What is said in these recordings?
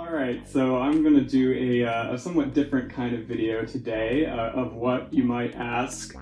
Alright, so I'm gonna do a somewhat different kind of video today of what you might ask.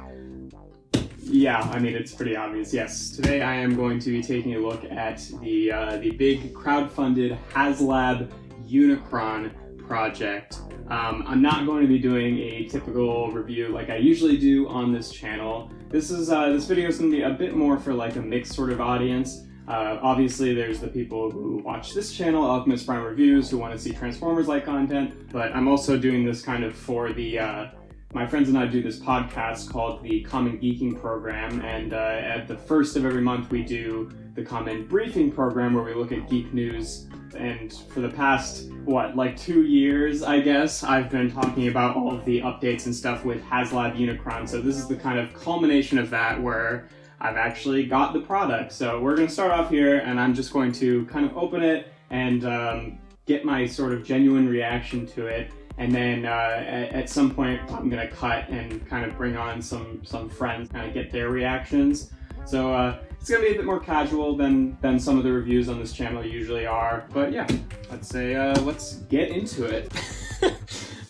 Yeah, I mean, it's pretty obvious, yes. Today I am going to be taking a look at the big crowdfunded Haslab Unicron project. I'm not going to be doing a typical review like I usually do on this channel. This video is going to be a bit more for like a mixed sort of audience. Obviously there's the people who watch this channel, Optimus Prime Reviews, who want to see Transformers-like content, but I'm also doing this kind of for the, my friends and I do this podcast called the Common Geeking Program, and at the first of every month we do the Common Briefing Program where we look at geek news, and for the past, like 2 years, I guess, I've been talking about all of the updates and stuff with Haslab Unicron, so this is the kind of culmination of that where I've actually got the product. So we're going to start off here, and I'm just going to kind of open it and get my sort of genuine reaction to it. And then at some point, I'm going to cut and kind of bring on some friends, kind of get their reactions. So it's going to be a bit more casual than some of the reviews on this channel usually are. But yeah, let's get into it.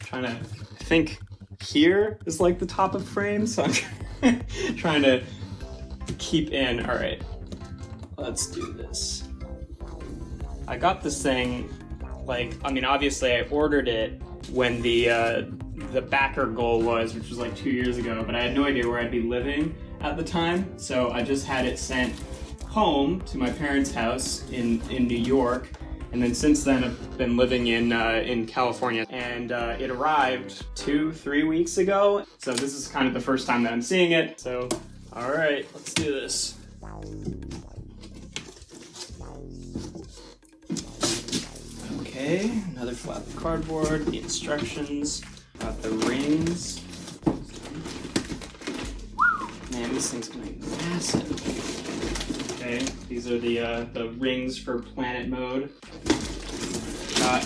Trying to think here is like the top of frame, so I'm trying to keep in. All right, let's do this. I got this thing, obviously I ordered it when the backer goal was, which was like 2 years ago, but I had no idea where I'd be living at the time, so I just had it sent home to my parents' house in New York, and then since then I've been living in California, and it arrived 2-3 weeks ago, so this is kind of the first time that I'm seeing it, so all right, let's do this. Okay, another flap of cardboard, the instructions, got the rings. Man, this thing's gonna be massive. Okay, these are the rings for planet mode. Got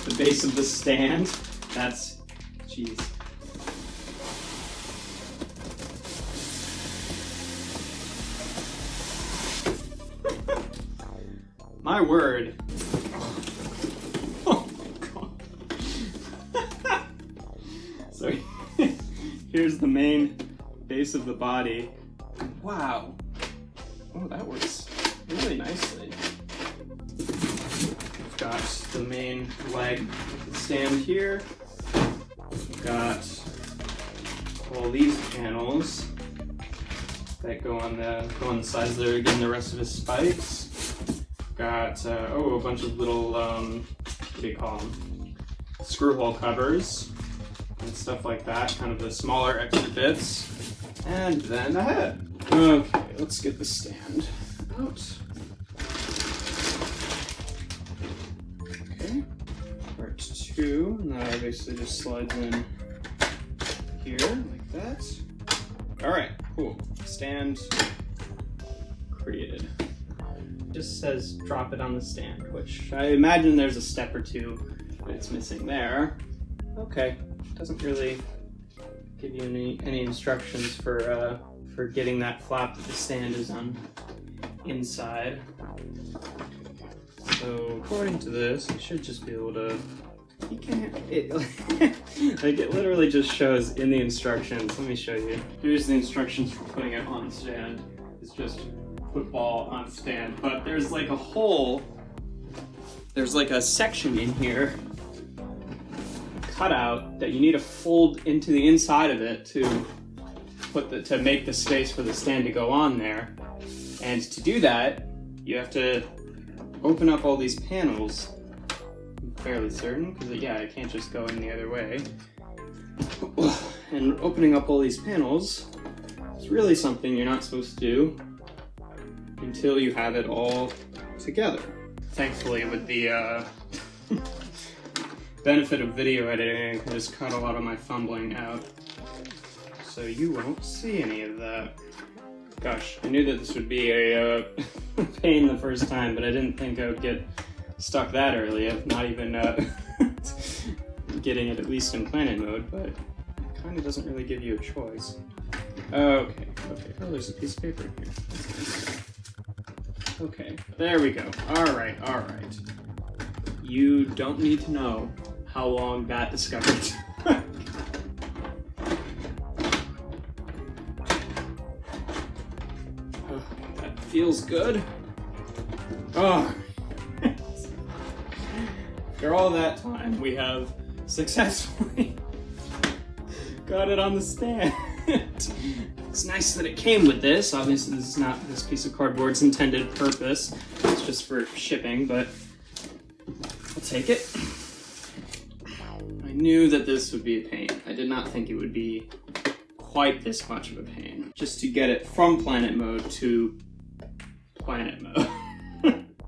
the base of the stand. That's, jeez. My word. Oh my god. So here's the main base of the body. Wow. Oh, that works really nicely. We've got the main leg stand here. We've got all these panels that go on the sides there, again, the rest of his spikes. Got a bunch of little what do you call them, screw hole covers and stuff like that, kind of the smaller extra bits, and then the head. Okay, let's get the stand out. Okay, part 2, and that basically just slides in here like that. All right, cool, stand created. Just says drop it on the stand, which I imagine there's a step or two that's missing there. Okay, doesn't really give you any instructions for getting that flap that the stand is on inside. So according to this, you should just be able to. You can't. It literally just shows in the instructions. Let me show you. Here's the instructions for putting it on the stand. It's just football on stand, but there's like a hole, there's like a section in here cut out that you need to fold into the inside of it to make the space for the stand to go on there. And to do that, you have to open up all these panels. I'm fairly certain, because yeah, I can't just go in the other way. And opening up all these panels is really something you're not supposed to do until you have it all together. Thankfully, with the benefit of video editing, I can just cut a lot of my fumbling out, so you won't see any of that. Gosh, I knew that this would be a pain the first time, but I didn't think I would get stuck that early, if not even getting it at least in planet mode, but it kind of doesn't really give you a choice. Okay. Oh, there's a piece of paper in here. Okay, there we go. All right. You don't need to know how long that discovery took. That feels good. Oh. After all that time, we have successfully got it on the stand. It's nice that it came with this. Obviously, this is not this piece of cardboard's intended purpose. It's just for shipping, but I'll take it. I knew that this would be a pain. I did not think it would be quite this much of a pain. Just to get it from planet mode to planet mode.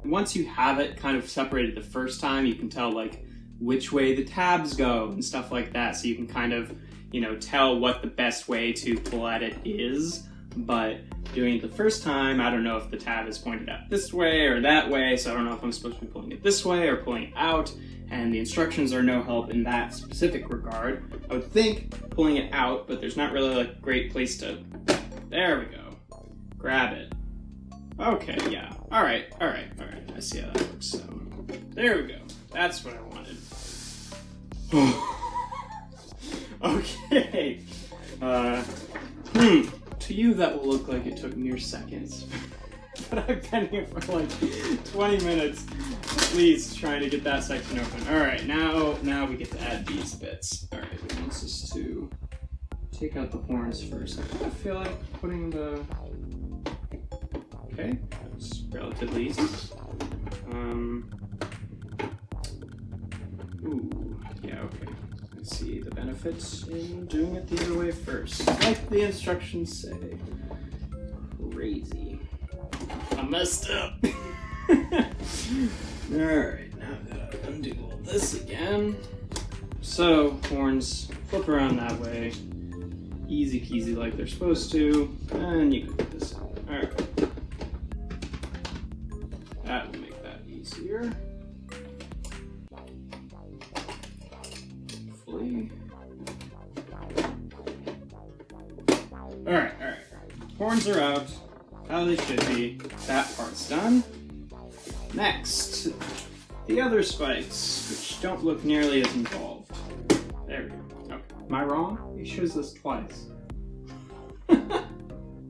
Once you have it kind of separated the first time, you can tell like which way the tabs go and stuff like that. So you can kind of, you know, tell what the best way to pull at it is. But doing it the first time, I don't know if the tab is pointed out this way or that way. So I don't know if I'm supposed to be pulling it this way or pulling it out. And the instructions are no help in that specific regard. I would think pulling it out, but there's not really like a great place to, there we go, grab it. Okay, yeah, all right, I see how that works, so, there we go, that's what I wanted. Okay, to you that will look like it took mere seconds, but I've been here for like 20 minutes at least trying to get that section open. All right, now we get to add these bits. All right, it wants us to take out the horns first. I feel like putting the, okay, that's relatively easy. Ooh, yeah, okay. I see the benefits in doing it the other way first. Like the instructions say. Crazy. I messed up. Alright, now I've got to undo all this again. So, horns flip around that way. Easy peasy like they're supposed to. And you can put this in. Alright. That will make that easier. Hopefully. Alright. Horns are out. How they should be. That part's done. Next, the other spikes, which don't look nearly as involved. There we go. Okay. Am I wrong? It shows this twice.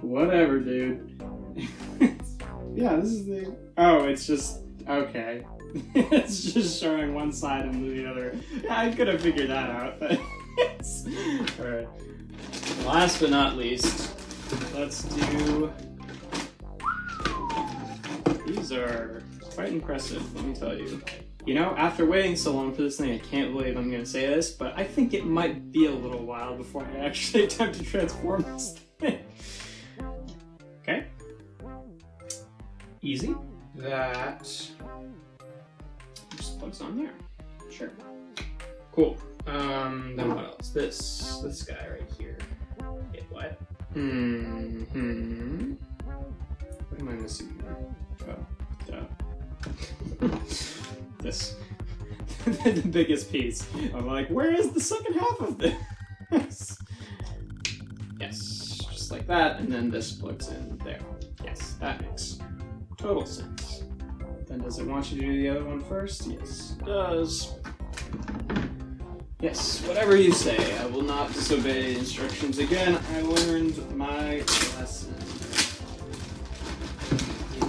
Whatever, dude. Yeah, this is the... Oh, it's just... Okay. It's just showing one side and the other. Yeah, I could have figured that out, but... Alright. Last but not least, let's do... These are quite impressive, let me tell you. You know, after waiting so long for this thing, I can't believe I'm gonna say this, but I think it might be a little while before I actually attempt to transform this thing. Okay. Easy. That just plugs on there. Sure. Cool. Then what else? This guy right here. Wait, what? What am I missing here? Oh, duh. This. The biggest piece. I'm like, where is the second half of this? Yes, just like that, and then this plugs in there. Yes, that makes total sense. Then does it want you to do the other one first? Yes, it does. Yes, whatever you say, I will not disobey instructions again. I learned my lesson.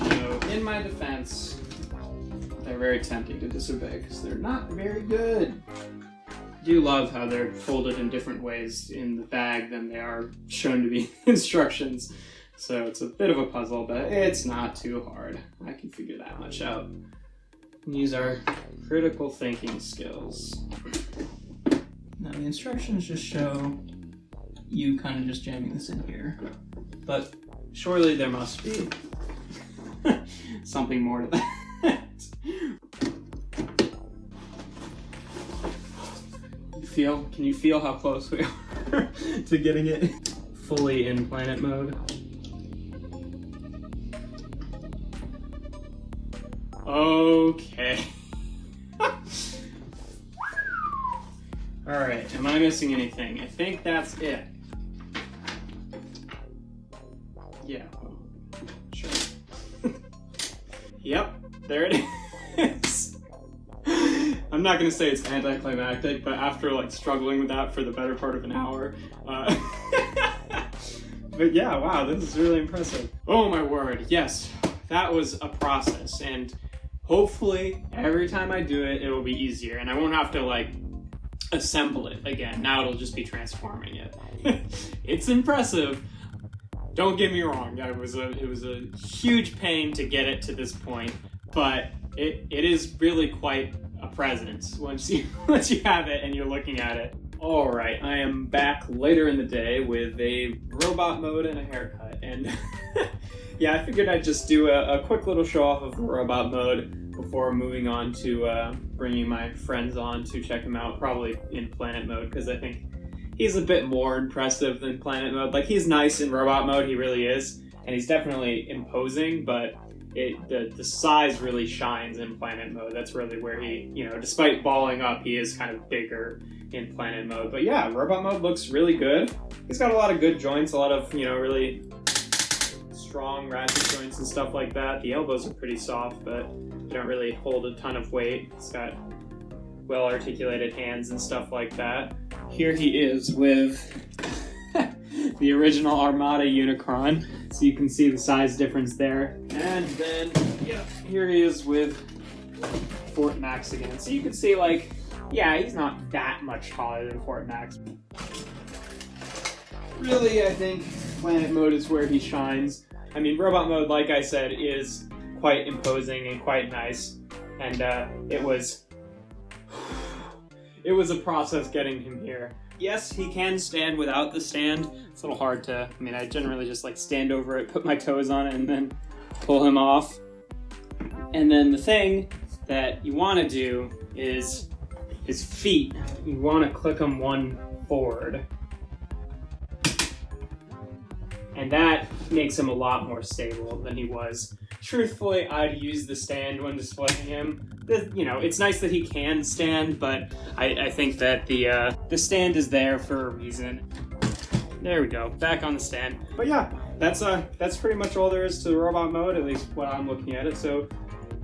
You know, in my defense, they're very tempting to disobey because they're not very good. I do love how they're folded in different ways in the bag than they are shown to be instructions. So it's a bit of a puzzle, but it's not too hard. I can figure that much out. These are critical thinking skills. Now the instructions just show you kind of just jamming this in here. But surely there must be something more to that. Can you feel how close we are to getting it fully in planet mode? Okay. Alright, am I missing anything? I think that's it. Yeah, sure. Yep, there it is. I'm not going to say it's anticlimactic, but after like struggling with that for the better part of an hour, but yeah, wow, this is really impressive. Oh my word, yes, that was a process, and hopefully every time I do it, it will be easier, and I won't have to like assemble it again. Now it'll just be transforming it. It's impressive. Don't get me wrong, it was a huge pain to get it to this point, but it is really quite a presence once you have it and you're looking at it. All right, I am back later in the day with a robot mode and a haircut, and yeah, I figured I'd just do a quick little show off of the robot mode before moving on to bringing my friends on to check him out, probably in planet mode, because I think he's a bit more impressive than planet mode. Like, he's nice in robot mode, he really is, and he's definitely imposing, but the size really shines in planet mode. That's really where he, despite balling up, he is kind of bigger in planet mode. But yeah, robot mode looks really good. He's got a lot of good joints, a lot of, really strong ratchet joints and stuff like that. The elbows are pretty soft, but they don't really hold a ton of weight. He's got well-articulated hands and stuff like that. Here he is with the original Armada Unicron, so you can see the size difference there. And then, yeah, here he is with Fort Max again. So you can see, like, yeah, he's not that much taller than Fort Max. Really, I think planet mode is where he shines. I mean, robot mode, like I said, is quite imposing and quite nice. And it was a process getting him here. Yes, he can stand without the stand. It's a little hard to, I generally just like stand over it, put my toes on it, and then pull him off. And then the thing that you want to do is his feet. You want to click them one forward. And that makes him a lot more stable than he was. Truthfully, I'd use the stand when displaying him. It's nice that he can stand, but I think that the stand is there for a reason. There we go, back on the stand. But yeah, that's pretty much all there is to the robot mode, at least what I'm looking at it. So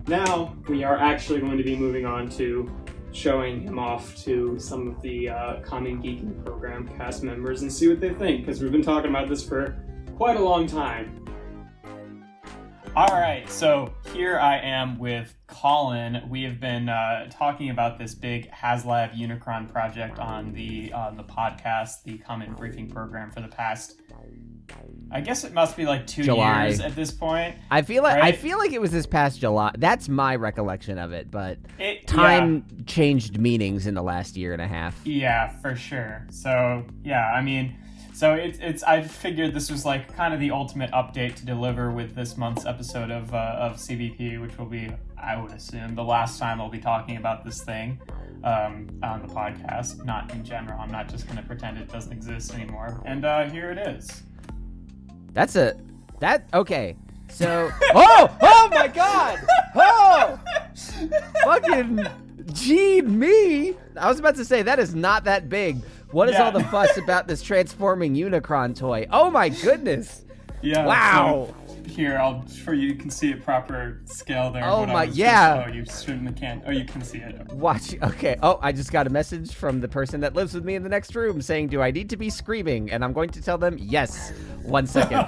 now we are actually going to be moving on to showing him off to some of the Common Geeking Program cast members and see what they think, because we've been talking about this for quite a long time. Alright, so here I am with Colin. We have been talking about this big Haslab Unicron project on the podcast, the Common Briefing Program, for the past, I guess it must be like 2 July. years at this point. I feel like right? it was this past July. That's my recollection of it, but time changed meanings in the last year and a half. Yeah, for sure. So yeah, so it's I figured this was like kind of the ultimate update to deliver with this month's episode of CBP, which will be, I would assume, the last time I'll be talking about this thing on the podcast. Not in general. I'm not just going to pretend it doesn't exist anymore. And here it is. Okay. So, oh my God! Oh, fucking Gene me! I was about to say that is not that big. What is all the fuss about this transforming Unicron toy? Oh my goodness! Yeah. Wow. So here, you can see it proper scale there. Oh my, yeah. You certainly can. Oh, you can see it. Watch. Okay. Oh, I just got a message from the person that lives with me in the next room saying, "Do I need to be screaming?" And I'm going to tell them yes. 1 second.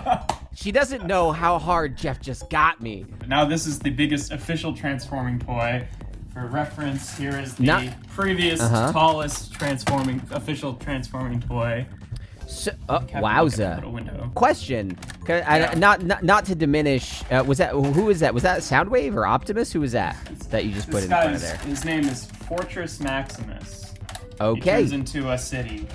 She doesn't know how hard Jeff just got me. Now this is the biggest official transforming toy. For reference, here is the previous tallest official transforming toy. So, wowza. Question. Not to diminish. Who is that? Was that Soundwave or Optimus? Who was that you just put in front of there? His name is Fortress Maximus. Okay. He turns into a city.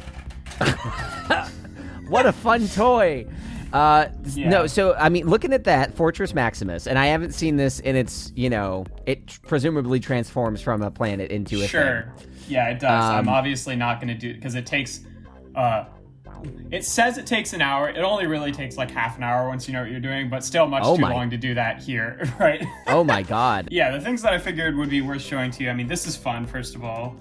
What a fun toy. No, so, looking at that, Fortress Maximus, and I haven't seen this in its, it presumably transforms from a planet into a thing. Sure. Yeah, it does. I'm obviously not going to do it, because it takes, it says it takes an hour. It only really takes like half an hour once you know what you're doing, but still much too long to do that here, right? Oh my God. Yeah, the things that I figured would be worth showing to you. This is fun, first of all.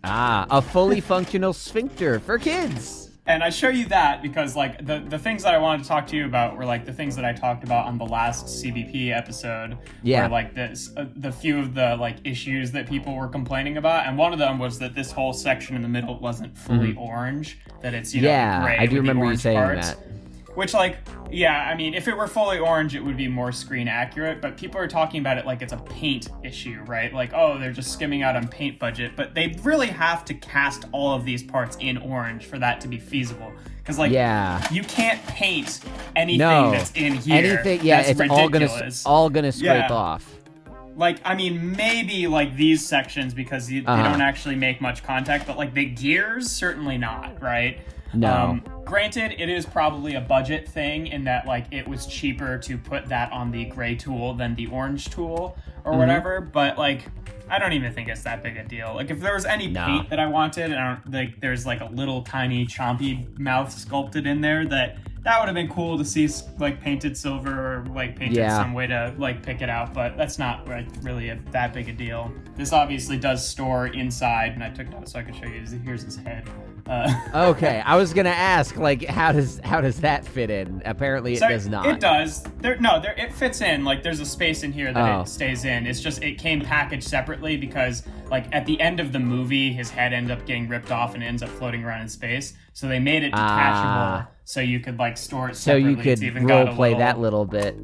A fully functional sphincter for kids. And I show you that because like the things that I wanted to talk to you about were like the things that I talked about on the last CBP episode. Yeah. Where like the few of the like issues that people were complaining about, and one of them was that this whole section in the middle wasn't fully orange. That it's gray. I do remember you saying parts. that. Which, like, yeah, I mean, if it were fully orange, it would be more screen accurate, but people are talking about it like it's a paint issue, right? Like, oh, they're just skimming out on paint budget, but they really have to cast all of these parts in orange for that to be feasible. Because, like, you can't paint anything that's in here. Anything, it's ridiculous. all gonna scrape off. Like, I mean, maybe, like, these sections, because they don't actually make much contact, but, like, the gears, certainly not, right? No. Granted, it is probably a budget thing in that, like, it was cheaper to put that on the gray tool than the orange tool or whatever, but, like, I don't even think it's that big a deal. Like, if there was any paint that I wanted, there's, like, a little tiny chompy mouth sculpted in there that would have been cool to see, like, painted silver or, like, painted some way to, like, pick it out, but that's not like, really that big a deal. This obviously does store inside, and I took it out so I could show you. Here's his head. Okay, I was gonna ask, like, how does that fit in? Apparently, it does not. It does. It fits in. Like, there's a space in here that it stays in. It's just it came packaged separately because, like, at the end of the movie, his head ends up getting ripped off and ends up floating around in space. So they made it detachable, so you could like store it separately. So you could role play that little bit.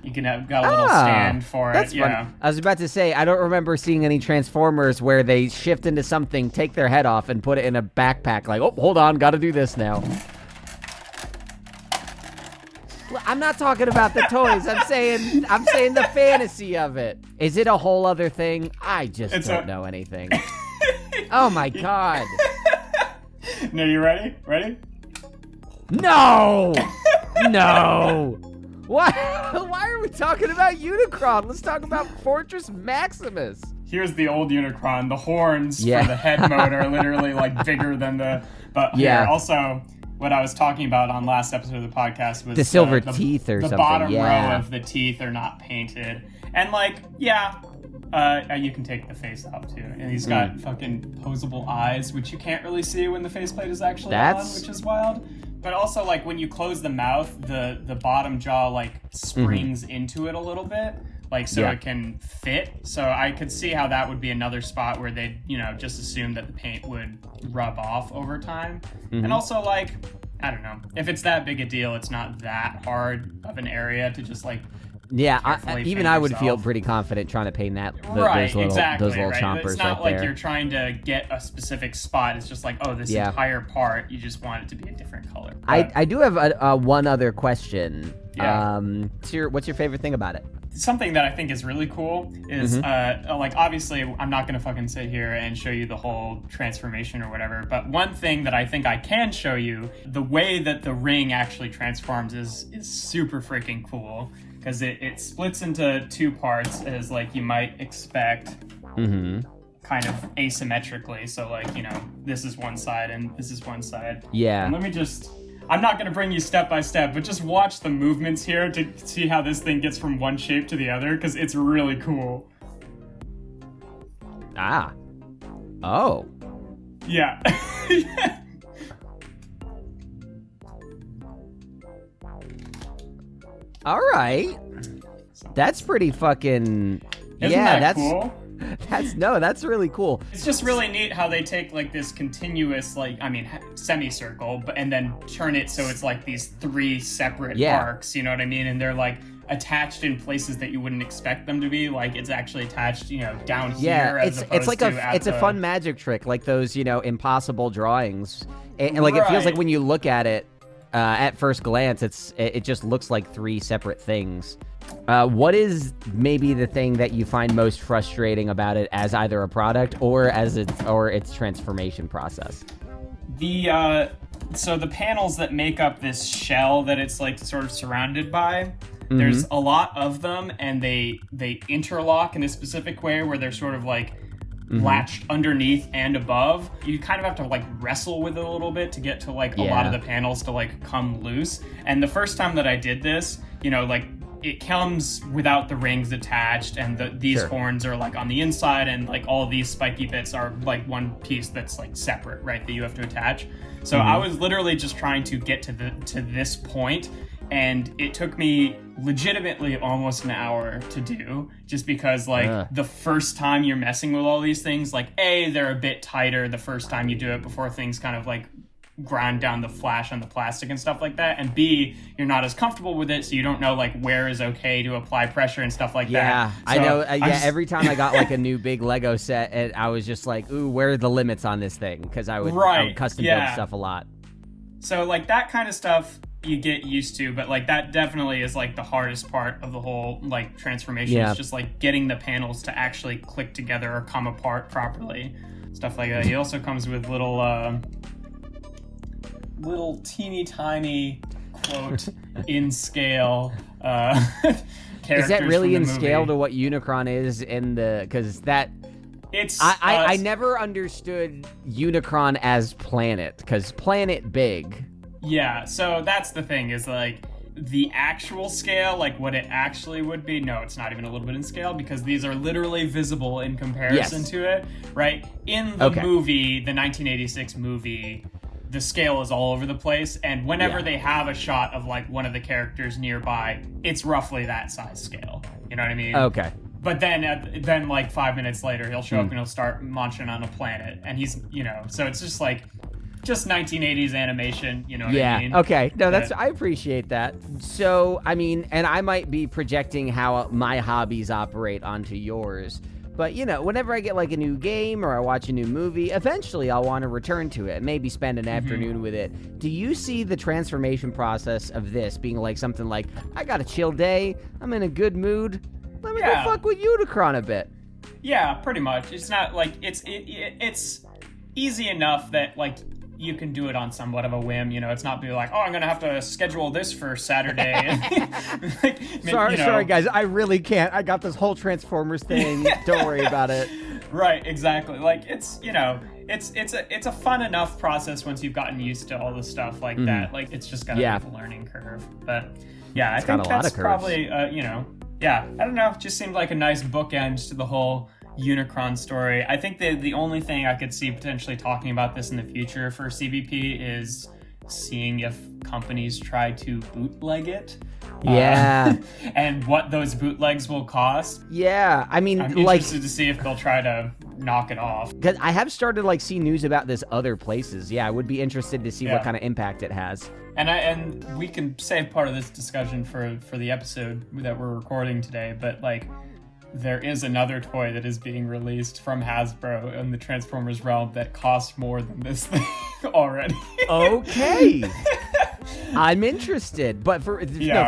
You can have got a little stand for that's it. Fun. Yeah. I was about to say, I don't remember seeing any Transformers where they shift into something, take their head off, and put it in a backpack. Like, oh, hold on, got to do this now. I'm not talking about the toys. I'm saying the fantasy of it. Is it a whole other thing? I just don't know anything. Oh my god. No, you ready? Ready? No! No! Why are we talking about Unicron? Let's talk about Fortress Maximus. Here's the old Unicron. The horns for the head mode are literally like bigger than the... But here, also, what I was talking about on last episode of the podcast was... The silver teeth or something, The bottom row of the teeth are not painted. And like, you can take the face off too. And he's got fucking posable eyes, which you can't really see when the faceplate is actually on, which is wild. But also, like, when you close the mouth, the bottom jaw, like, springs into it a little bit, like, so it can fit. So I could see how that would be another spot where they'd, just assume that the paint would rub off over time. And also, like, I don't know. If it's that big a deal, it's not that hard of an area to just, like... Yeah, I would feel pretty confident trying to paint that. Those little chompers. It's not right like there. you're trying to get a specific spot. It's just like, oh, this entire part, you just want it to be a different color. I do have one other question. Yeah. What's your favorite thing about it? Something that I think is really cool is, like, obviously, I'm not going to fucking sit here and show you the whole transformation or whatever, but one thing that I think I can show you, the way that the ring actually transforms is super freaking cool. Because it splits into two parts as, like, you might expect, kind of asymmetrically. So, like, this is one side and this is one side. Yeah. And let me just... I'm not going to bring you step by step, but just watch the movements here to see how this thing gets from one shape to the other, because it's really cool. Ah. Oh. Yeah. All right. That's pretty fucking... Isn't that cool? That's really cool. It's just really neat how they take, like, this continuous, like, semicircle, and then turn it so it's like these three separate arcs, you know what I mean? And they're, like, attached in places that you wouldn't expect them to be. Like, it's actually attached, down here as opposed it's a fun magic trick, like those, impossible drawings. And like, it feels like when you look at it, at first glance, it just looks like three separate things. What is maybe the thing that you find most frustrating about it as either a product or as its transformation process? So the panels that make up this shell that it's like sort of surrounded by, there's a lot of them, and they interlock in a specific way where they're sort of like latched underneath and above. You kind of have to like wrestle with it a little bit to get to like a lot of the panels to like come loose. And the first time that I did this, like it comes without the rings attached, and these horns are like on the inside, and like all these spiky bits are like one piece that's like separate, right, that you have to attach. So I was literally just trying to get to this point, and it took me legitimately almost an hour to do, just because like the first time you're messing with all these things, like A, they're a bit tighter the first time you do it before things kind of like grind down the flash on the plastic and stuff like that, and B, you're not as comfortable with it, so you don't know like where is okay to apply pressure and stuff like that. Yeah, So I know. Every time I got like a new big Lego set, and I was just like, ooh, where are the limits on this thing? Because I would custom build stuff a lot. So like that kind of stuff you get used to, but like that definitely is like the hardest part of the whole like transformation. It's just like getting the panels to actually click together or come apart properly, stuff like that. He also comes with little teeny tiny quote in scale characters. Is that really from in the scale movie. to what Unicron is in the? Because that It's I never understood Unicron as planet, because planet big. Yeah, so that's the thing, is like the actual scale, like what it actually would be, no, it's not even a little bit in scale, because these are literally visible in comparison to it, right? In the movie, the 1986 movie, the scale is all over the place, and whenever they have a shot of like one of the characters nearby, it's roughly that size scale. You know what I mean? Okay. But then like 5 minutes later, he'll show up and he'll start munching on a planet, and he's, so it's just like, just 1980s animation, you know what I mean? Yeah, okay. No, I appreciate that. So, I mean, and I might be projecting how my hobbies operate onto yours, but, whenever I get like a new game or I watch a new movie, eventually I'll want to return to it, maybe spend an afternoon with it. Do you see the transformation process of this being like something like, I got a chill day, I'm in a good mood, let me go fuck with Unicron a bit? Yeah, pretty much. It's not like, it's easy enough that like, you can do it on somewhat of a whim, it's not be like, oh, I'm gonna have to schedule this for Saturday. Like, sorry guys, I really can't. I got this whole Transformers thing. Don't worry about it. Right, exactly. Like it's it's a fun enough process once you've gotten used to all the stuff like that. Like it's just got a learning curve. But yeah, I think that's probably I don't know, it just seemed like a nice bookend to the whole Unicron story. I think the only thing I could see potentially talking about this in the future for CBP is seeing if companies try to bootleg it. Yeah. And what those bootlegs will cost. Yeah, I mean, I'm interested to see if they'll try to knock it off. Because I have started like see news about this other places. Yeah, I would be interested to see what kind of impact it has. And we can save part of this discussion for the episode that we're recording today, but like, there is another toy that is being released from Hasbro in the Transformers realm that costs more than this thing already. Okay. I'm interested. But for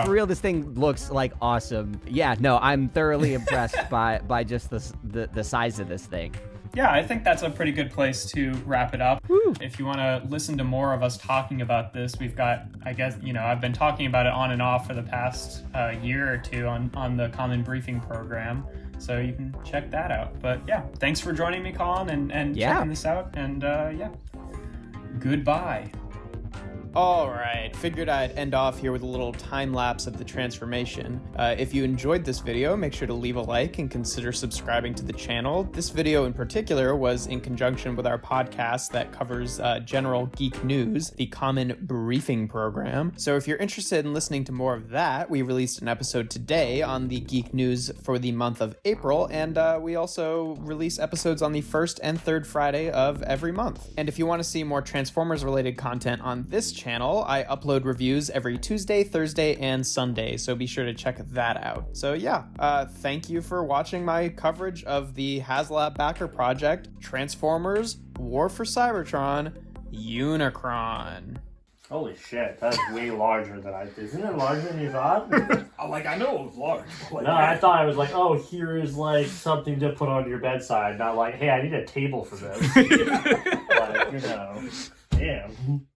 real, this thing looks like awesome. Yeah, no, I'm thoroughly impressed by just the size of this thing. Yeah, I think that's a pretty good place to wrap it up. Woo. If you want to listen to more of us talking about this, we've got, I guess, I've been talking about it on and off for the past year or two on the Common Briefing Program. So you can check that out. But yeah, thanks for joining me, Colin, and checking this out. And goodbye. All right, figured I'd end off here with a little time lapse of the transformation. If you enjoyed this video, make sure to leave a like and consider subscribing to the channel. This video in particular was in conjunction with our podcast that covers general geek news, the Common Briefing Program. So if you're interested in listening to more of that, we released an episode today on the geek news for the month of April, and we also release episodes on the first and third Friday of every month. And if you want to see more Transformers related content on this channel, I upload reviews every Tuesday, Thursday, and Sunday, so be sure to check that out. So yeah, thank you for watching my coverage of the Haslab backer project, Transformers War for Cybertron Unicron. Holy shit, that's way larger than isn't it larger than you thought? I know it was large. No, I thought I was like, oh, here is like something to put on your bedside, not like, hey, I need a table for this. Like, damn.